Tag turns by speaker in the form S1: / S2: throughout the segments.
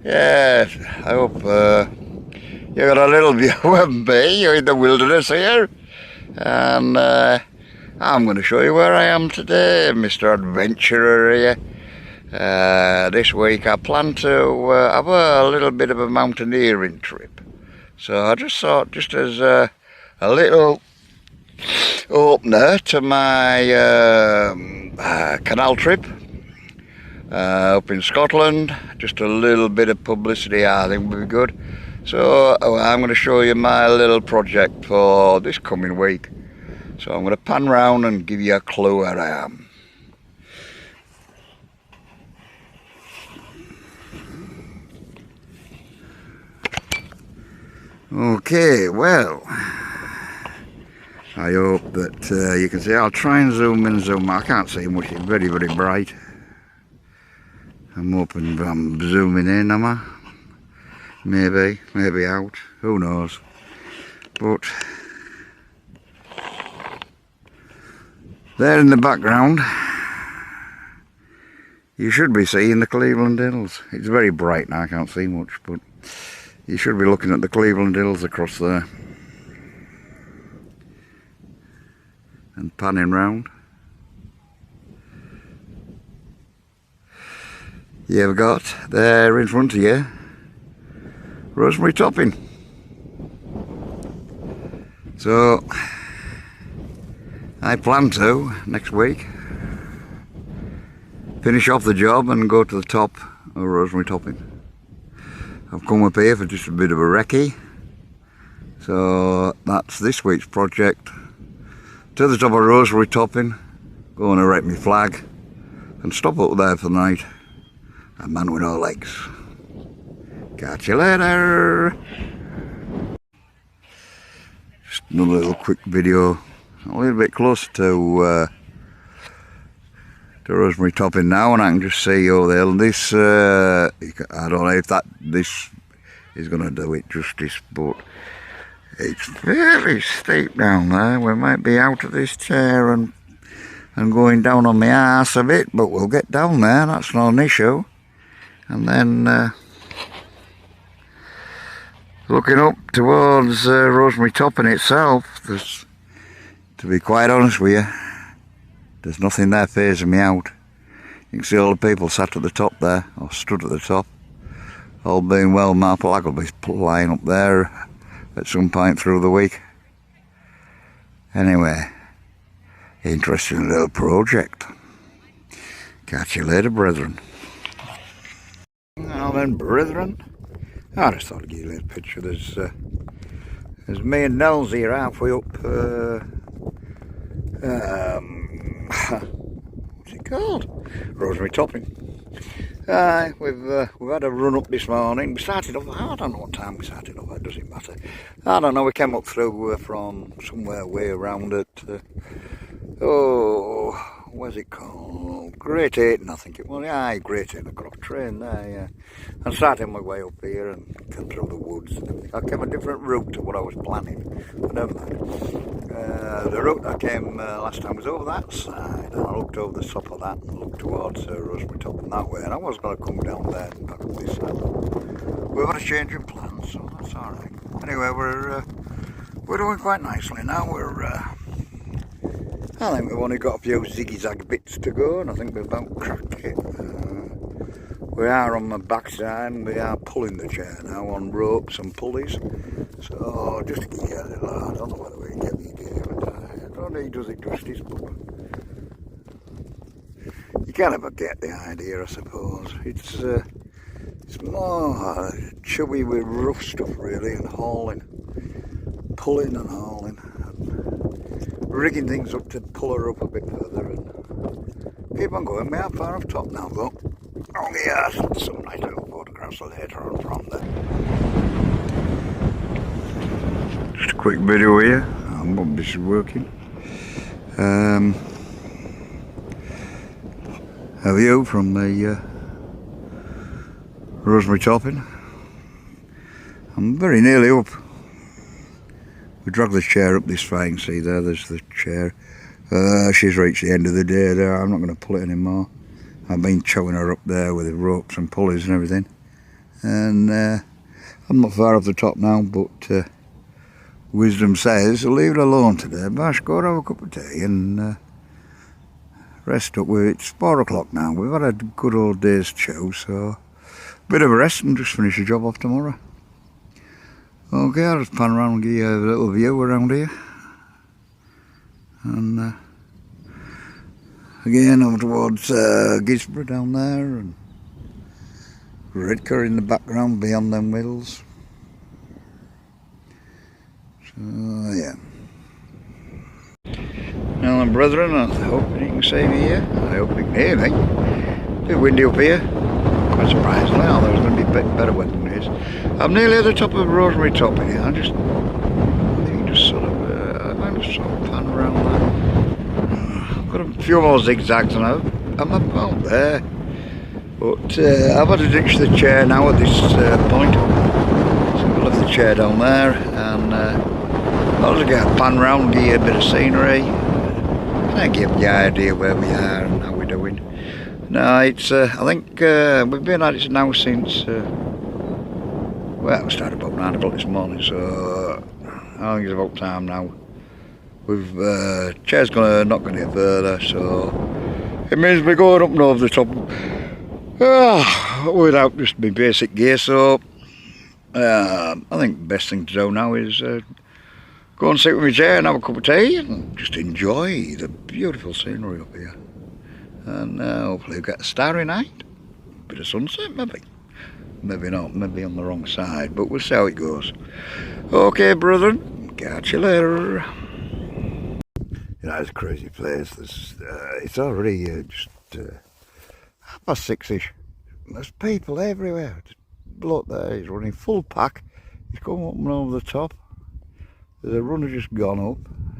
S1: Yes, I hope you got a little view of me. You're in the wilderness here, and I'm going to show you where I am today, Mr. Adventurer here. This week I plan to have a little bit of a mountaineering trip, so I just thought, just as a little opener to my canal trip up in Scotland, just a little bit of publicity I think would be good. So I'm going to show you my little project for this coming week. So I'm going to pan round and give you a clue where I am. Okay, well, I hope that you can see. I'll try and zoom in, zoom out. I can't see much, it's very, very bright. I'm hoping I'm zooming in, am I? Maybe out, who knows. But there in the background, you should be seeing the Cleveland Hills. It's very bright now, I can't see much, but you should be looking at the Cleveland Hills across there. And panning round. You've got there in front of you Rosemary Topping. So I plan to next week finish off the job and go to the top of Rosemary Topping. I've come up here for just a bit of a recce, so that's this week's project. To the top of Rosemary Topping, go and erect my flag and stop up there for the night. A man with no legs. Catch you later. Just another little quick video, a little bit closer to Rosemary Topping now, and I can just see over there. This I don't know if this is going to do it justice, but it's very steep down there. We might be out of this chair and going down on my arse a bit, but we'll get down there. That's not an issue. And then looking up towards Rosemary Topping itself, to be quite honest with you, there's nothing there phasing me out. You can see all the people sat at the top there, or stood at the top. All being well, my flag will be flying up there at some point through the week. Anyway, interesting little project. Catch you later, brethren. Now then, brethren, I just thought I'd give you a little picture. There's me and Nels here halfway up, what's it called? Rosemary Topping. We've had a run up this morning. We started off, I don't know what time we started off, it doesn't matter. I don't know, we came up through from somewhere way around at, what's it called? Great Ayton, I think it was. Yeah, Great Ayton. I got off train there, yeah. And started my way up here and came through the woods and everything. I came a different route to what I was planning, but never mind. The route I came last time was over that side, and I looked over the top of that and looked towards Rosemary Topping that way, and I was going to come down there and back up this side. We've had a change in plans, so that's alright. Anyway, we're doing quite nicely now. I think we've only got a few ziggy-zag bits to go, and I think we're about cracked it. We are on the backside, and we are pulling the chair now on ropes and pulleys. So, just to give you a little, I don't know whether we can get the idea, but I don't think he does it justice, but you can't ever get the idea, I suppose. It's more chubby with rough stuff, really, and hauling. Pulling and hauling. Rigging things up to pull her up a bit further and keep on going. We are far off top now though. Oh yes, some nice little photographs later on from there. Just a quick video here. I hope this is working. A view from the Rosemary Topping. I'm very nearly up. We dragged the chair up this far, you can see there's the chair. She's reached the end of the day there, I'm not going to pull it anymore. I've been towing her up there with the ropes and pulleys and everything. and I'm not far off the top now, but wisdom says leave it alone today. Bash, go and have a cup of tea and rest up. It's 4 o'clock now. We've had a good old day's chew, so bit of a rest and just finish the job off tomorrow. Okay, I'll just pan around and give you a little view around here. And again over towards Gisborough down there, and Redcar in the background beyond them hills. So yeah. Now then, brethren, I hope you can see me here. I hope you can hear me. It's a bit windy up here. Quite surprisingly, I thought it was going to be a bit better weather than it is. I'm nearly at the top of Rosemary Topping here. I think sort of pan around there. Got a few more zigzags now. I'm about there. But I've had to ditch the chair now at this point. So I left the chair down there, and I'll just get a pan round, give you a bit of scenery, and I give you the idea where we are and how we're doing. No, it's I think we've been at it now since well, we started about 9 o'clock this morning, so I think it's about time now. We've chair's not going to get further, so it means we're going up and over the top without just my basic gear. So I think the best thing to do now is go and sit with my chair and have a cup of tea and just enjoy the beautiful scenery up here. And hopefully we'll get a starry night, bit of sunset maybe. Maybe not, maybe on the wrong side, but we'll see how it goes. Okay, brethren, catch you later. You know, it's a crazy place. It's already just 6:30. There's people everywhere. Just bloke there, he's running full pack. He's going up and over the top. There's a runner just gone up.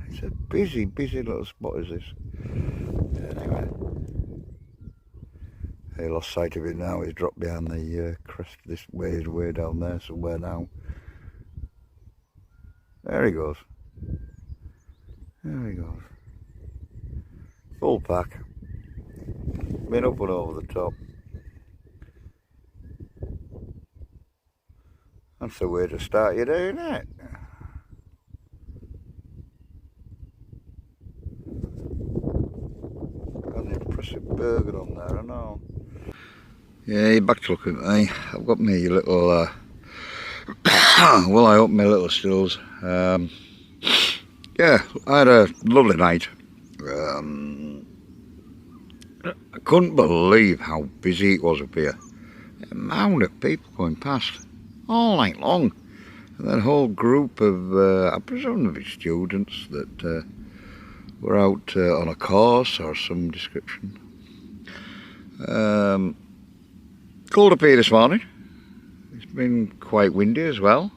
S1: It's a busy little spot, is this. Anyway. He lost sight of it now. He's dropped behind the crest. This way down there somewhere now. There he goes. There he goes. Full pack. Been up and over the top. That's the way to start your day, isn't it? Got an impressive burger on there, I know. Yeah, you're back to look at me. I've got me little, well, I opened my little stills. Yeah, I had a lovely night. I couldn't believe how busy it was up here. The amount of people going past all night long. And that whole group of, I presume to be students that were out on a course or some description. Cold up here this morning. It's been quite windy as well.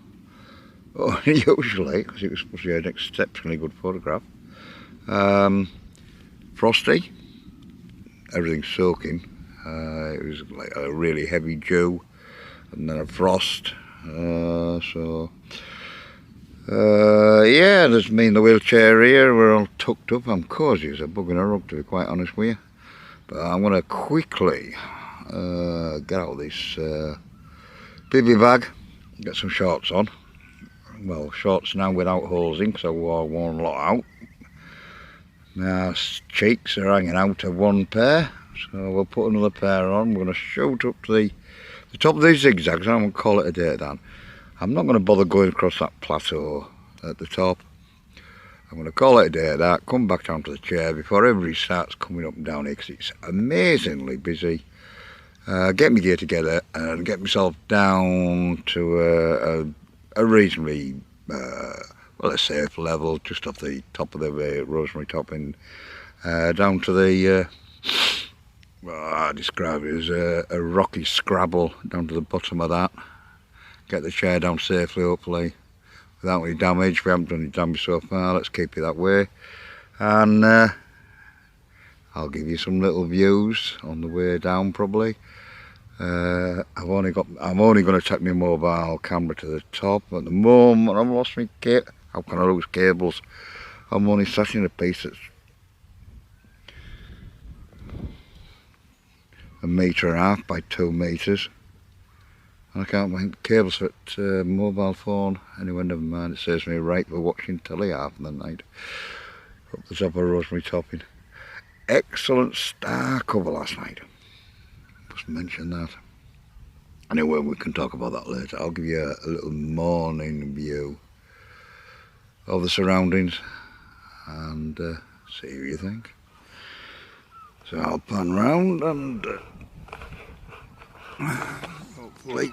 S1: Oh, usually, because it was supposed to be an exceptionally good photograph. Frosty. Everything's soaking. It was like a really heavy dew and then a frost. Yeah, there's me in the wheelchair here. We're all tucked up. I'm cosy as a bug in a rug, to be quite honest with you. But I'm going to quickly get out of this bivvy bag, get some shorts on. Well, shorts now without holes in, because I wore one lot out. My cheeks are hanging out of one pair, so we'll put another pair on. We're going to shoot up to the top of these zigzags, and I'm going to call it a day then. I'm not going to bother going across that plateau at the top. I'm going to call it a day at that, come back down to the chair before everybody starts coming up and down here, because it's amazingly busy. Get my gear together and get myself down to a reasonably, well, a safe level, just off the top of the Rosemary Topping, down to the, well, I describe it as a rocky scrabble down to the bottom of that. Get the chair down safely, hopefully, without any damage. We haven't done any damage so far, let's keep it that way. And I'll give you some little views on the way down, probably. I'm only going to take my mobile camera to the top. At the moment, I've lost my kit. How can I lose cables? I'm only sat in a piece that's 1.5 meters by 2 meters. I can't find cables for mobile phone. Anyway, never mind, it saves me right for watching telly half the night. Up the top of Rosemary Topping. Excellent star cover last night. Must mention that. Anyway, we can talk about that later. I'll give you a little morning view of the surroundings and see what you think. So I'll pan round and hopefully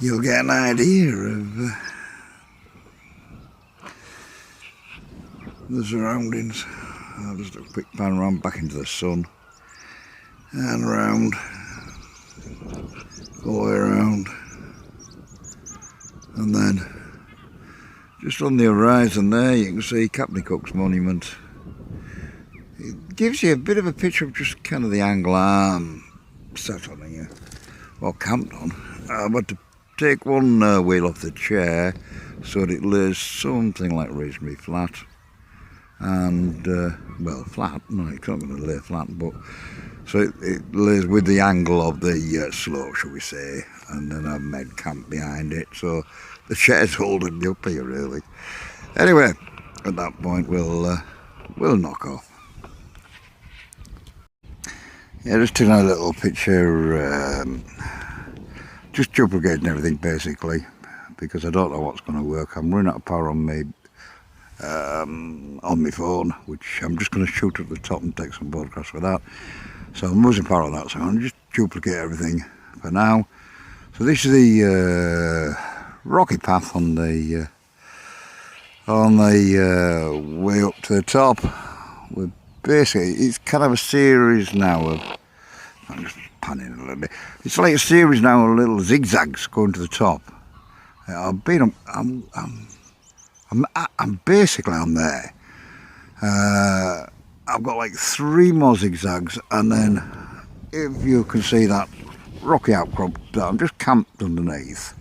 S1: you'll get an idea of the surroundings. I'll just do a quick pan round back into the sun and round, all the way around, and then just on the horizon there you can see Captain Cook's monument. It gives you a bit of a picture of just kind of the angle I'm sat on here, or camped on. I've had to take one wheel off the chair so that it lays something like reasonably flat. And well, flat, no, it's not going to lay flat, but so it lays with the angle of the slope, shall we say, and then I've made camp behind it, so the chair's holding me up here really. Anyway, at that point we'll knock off. Yeah, just taking a little picture, just duplicating everything basically, because I don't know what's going to work. I'm running out of power on my phone, which I'm just going to shoot at the top and take some photographs with that. So I'm losing power on that, so I'm going to just duplicate everything for now. So this is the rocky path on the way up to the top. We're basically, it's kind of a series now of, I'm just panning a little bit. It's like a series now of little zigzags going to the top. I'm basically on there. I've got like 3 more zigzags, and then if you can see that rocky outcrop that I'm just camped underneath,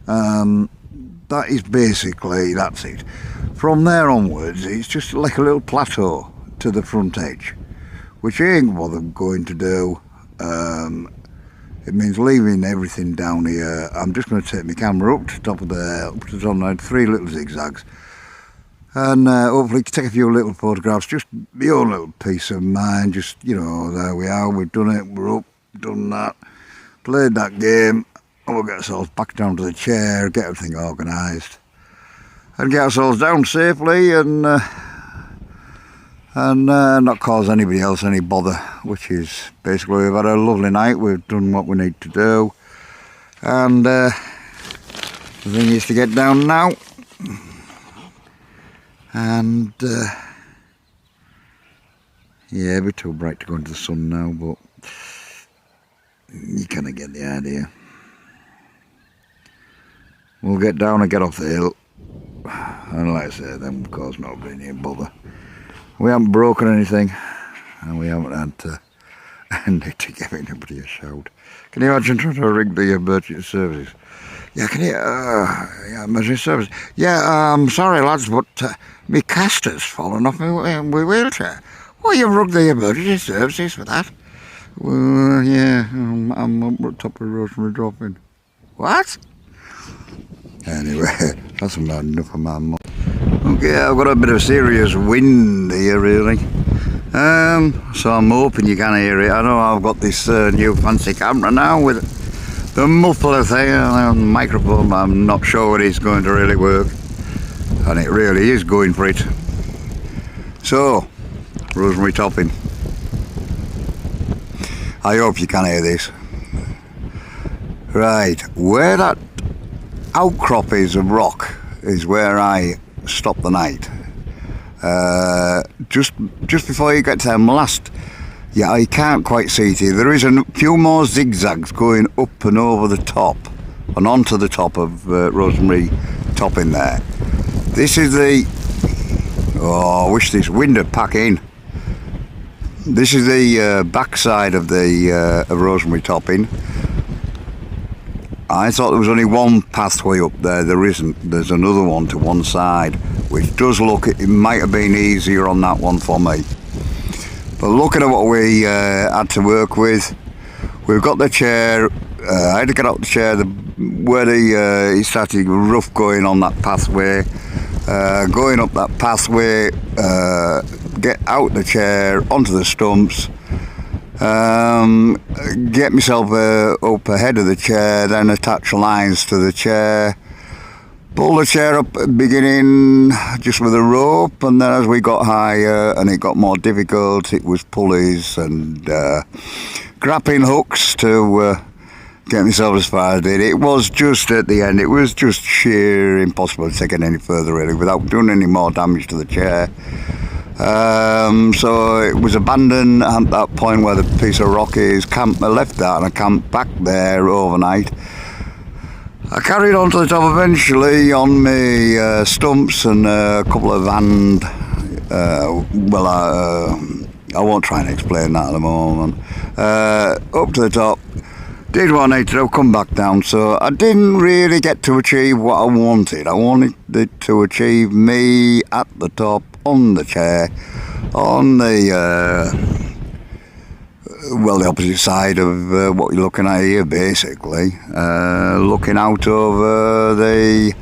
S1: that is basically, that's it. From there onwards it's just like a little plateau to the front edge, which I ain't bothered going to do. It means leaving everything down here. I'm just going to take my camera up to the top of the 3 little zigzags, and hopefully take a few little photographs, just my own little peace of mind. Just, you know, there we are, we've done it, we're up, done that, played that game, and we'll get ourselves back down to the chair, get everything organised, and get ourselves down safely, and not cause anybody else any bother, which is basically, we've had a lovely night, we've done what we need to do, and the thing is to get down now, and yeah, a bit too bright to go into the sun now, but you kind of get the idea. We'll get down and get off the hill, and like I say, then cause nobody any bother. We haven't broken anything, and we haven't had to need to give anybody a shout. Can you imagine trying to rig the emergency services? Yeah, can you, yeah, emergency service. Yeah, I'm sorry lads, but my caster's fallen off my wheelchair. Well, you rigged the emergency services for that? Well, yeah, I'm up at top of Rosemary Dropping. What? Anyway, that's about enough of my mum. Okay, I've got a bit of serious wind here really, so I'm hoping you can hear it. I know I've got this new fancy camera now with the muffler thing and the microphone, but I'm not sure it's going to really work, and it really is going for it. So, Rosemary Topping, I hope you can hear this. Right, where that outcrop is of rock is where I stopped the night. Just before you get to them last, yeah, I can't quite see it here. There is a few more zigzags going up and over the top and onto the top of Rosemary Topping there. This is the, oh, I wish this wind would pack in. This is the backside of the of Rosemary Topping. I thought there was only one pathway up there. There isn't. There's another one to one side, which does look, it might have been easier on that one for me. But looking at what we had to work with, we've got the chair. I had to get out the chair where it started rough going on that pathway. Going up that pathway, get out the chair onto the stumps, get myself up ahead of the chair, then attach lines to the chair, pull the chair up at the beginning just with a rope, and then as we got higher and it got more difficult, it was pulleys and grappling hooks to get myself as far as I did. It was just at the end, it was just sheer impossible to take it any further really without doing any more damage to the chair. So it was abandoned at that point where the piece of rock is. I left that and I camped back there overnight. I carried on to the top eventually on my stumps and a couple of hand, I won't try and explain that at the moment. Up to the top, did what I needed to do, come back down, so I didn't really get to achieve what I wanted. I wanted it to achieve me at the top, on the chair, on the the opposite side of what you're looking at here, basically. Looking out over the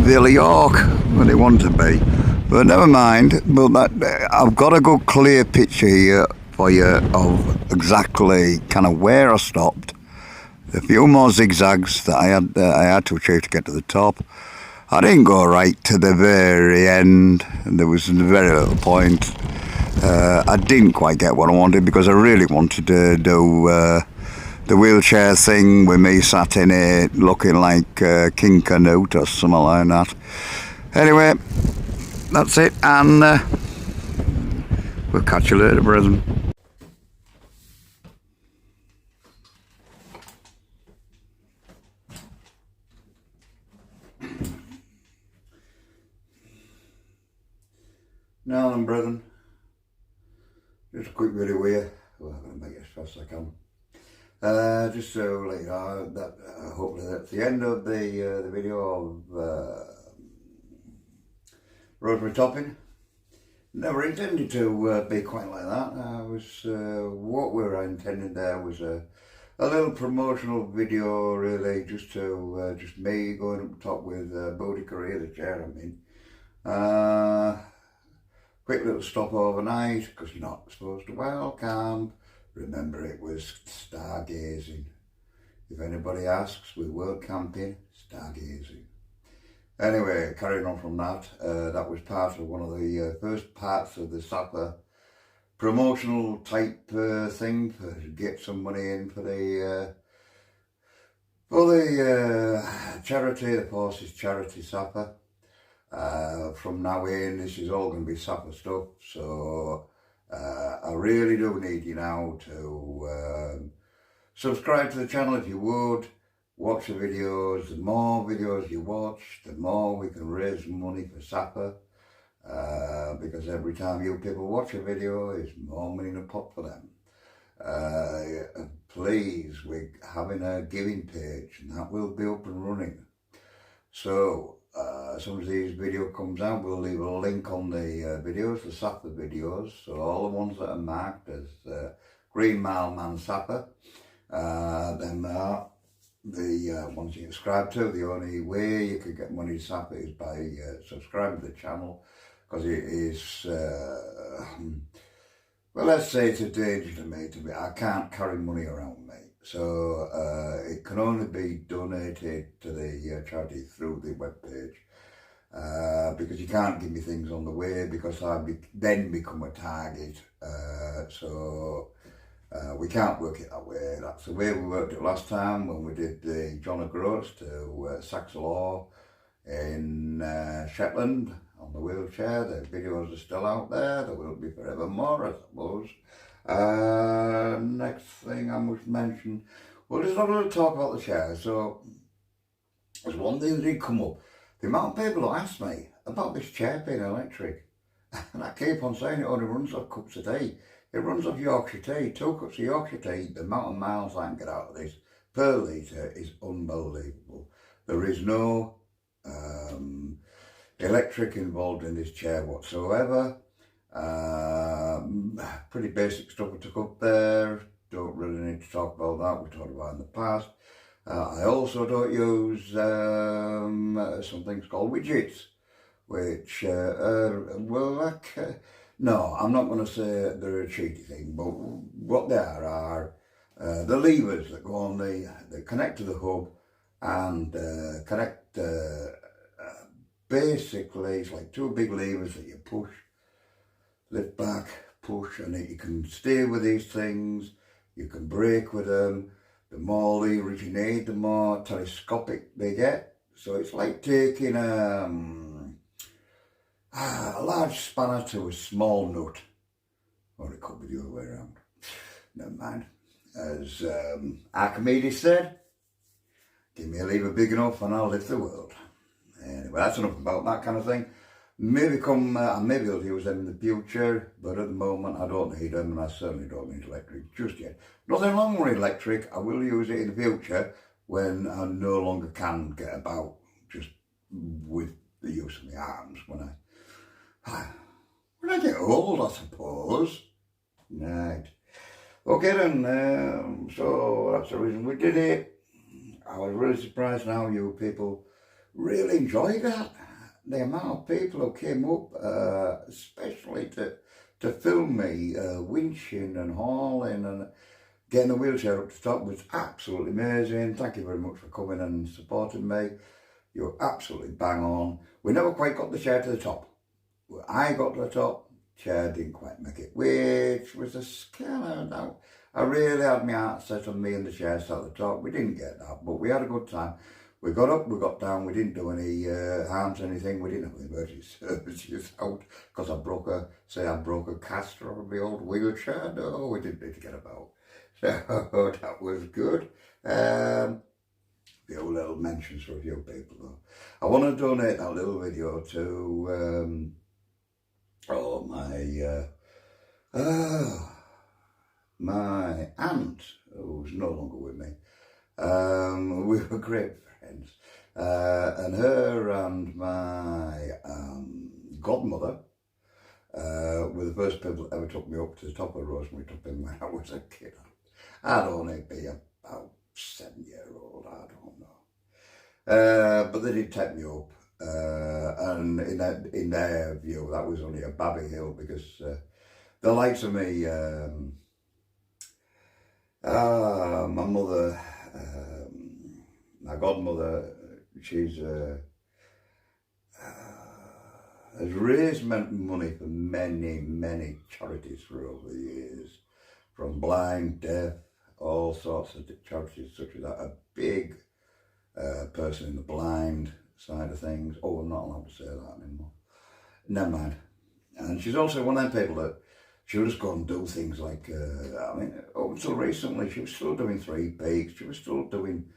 S1: Villa York, where they want to be. But never mind, but I've got a good clear picture here for you of exactly kind of where I stopped. A few more zigzags that I had to achieve to get to the top. I didn't go right to the very end, and there was very little point. I didn't quite get what I wanted because I really wanted to do the wheelchair thing with me sat in it looking like King Canute or something like that. Anyway, that's it, and we'll catch you later, brethren. Now then, brethren, just a quick video here. Well, I'm going to make it as fast as I can. Just to let you know that hopefully that's the end of the video of Roseberry Topping. Never intended to be quite like that. What we were intending there was a little promotional video, really, just me going up top with Bodhi the chair I'm in. Quick little stop overnight, because you're not supposed to well camp. Remember, it was stargazing. If anybody asks, we weren't camping, stargazing. Anyway, carrying on from that, that was part of one of the first parts of the Sapper promotional type thing to get some money in for the charity, the Forces Charity Sapper. From now in, this is all going to be Sapper stuff, so I really do need you now to subscribe to the channel if you would, watch the videos. The more videos you watch, the more we can raise money for Sapper, because every time you people watch a video, it's more money in the pot for them. Please, we're having a giving page, and that will be up and running. So, as soon as this video comes out, we'll leave a link on the videos, the Sapper videos. So all the ones that are marked as Green Mile Man Sapper, then are the ones you can subscribe to. The only way you could get money to Sapper is by subscribing to the channel, because it is, well, let's say it's a danger to me. I can't carry money around me. So it can only be donated to the charity through the webpage, because you can't give me things on the way, because I then become a target. So we can't work it that way. That's the way we worked it last time when we did the John O'Groats to Saxelaw in Shetland on the wheelchair. The videos are still out there. There will be forevermore, I suppose. Next thing I must mention, well, there's not going to talk about the chair. So there's one thing that did come up: the amount of people who ask me about this chair being electric, and I keep on saying it only runs off cups a day. It runs off Yorkshire tea, 2 cups of Yorkshire tea. The amount of miles I can get out of this per litre is unbelievable. There is no electric involved in this chair whatsoever. Pretty basic stuff I took up there. don't really need to talk about that, we talked about in the past. I also don't use some things called widgets, which no, I'm not going to say they're a cheeky thing, but what they are the levers that go on that connect to the hub and connect, basically it's like two big levers that you push, lift back, push, and you can steer with these things, you can brake with them. The more leverage you need, the more telescopic they get. So it's like taking a large spanner to a small nut. Or it could be the other way around. Never mind. As Archimedes said, give me a lever big enough and I'll lift the world. Anyway, that's enough about that kind of thing. Maybe maybe I'll use them in the future, but at the moment I don't need them, and I certainly don't need electric just yet. Nothing wrong with electric. I will use it in the future when I no longer can get about just with the use of my arms when I get old, I suppose. Right. Okay then, so that's the reason we did it. I was really surprised how you people really enjoyed that. The amount of people who came up, especially to film me winching and hauling and getting the wheelchair up to top was absolutely amazing. Thank you very much for coming and supporting me. You're absolutely bang on. We never quite got the chair to the top. I got to the top, chair didn't quite make it, which was a scare. Now, I really had my heart set on me and the chair sat at the top. We didn't get that, but we had a good time. We got up, we got down, we didn't do any harm to anything, we didn't have any emergency services out because I broke a caster on my old wheelchair. No, we didn't need to get about. So that was good. The old little mentions for a few people though. I want to donate that little video to my aunt, who's no longer with me. We were great friends, and her and my godmother were the first people that ever took me up to the top of Rosemary Topping when I was a kid. I'd only be about 7-year-old, I don't know. But they did take me up, and in their view that was only a babby hill because the likes of me, my mother, my godmother, she's has raised money for many charities for over the years, from blind, deaf, all sorts of charities such as that. A big person in the blind side of things. Oh, I'm not allowed to say that anymore. Never mind. And she's also one of them people that she'll just go and do things like, I mean, up until recently, she was still doing 3 peaks. She was still doing,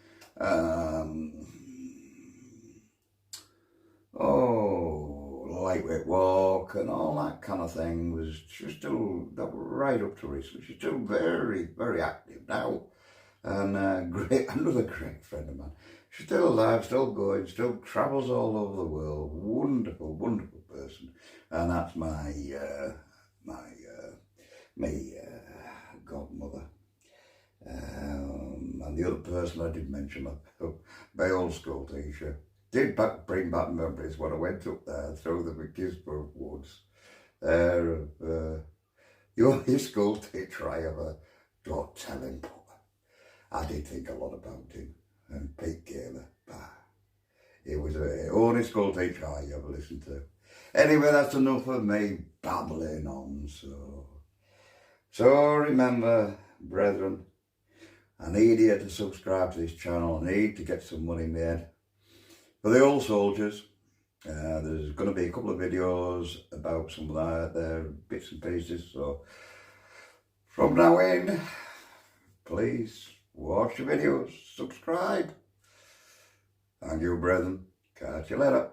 S1: lightweight walk and all that kind of thing. She was still, right up to recently, she's still very active now. And another great friend of mine. She's still alive, still going, still travels all over the world. Wonderful person. And that's my godmother. And the other person I did mention, my old school teacher, did bring back memories when I went up there through the McGisborough woods. The only school teacher I ever, don't tell him, I did think a lot about him. And Pete Gaylor, he was the only school teacher I ever listened to. Anyway, that's enough of me babbling on, so remember, brethren, I need you to subscribe to this channel. I need to get some money made. For the old soldiers, there's going to be a couple of videos about some of their bits and pieces, so from now in, please watch the videos, subscribe. Thank you, brethren. Catch you later.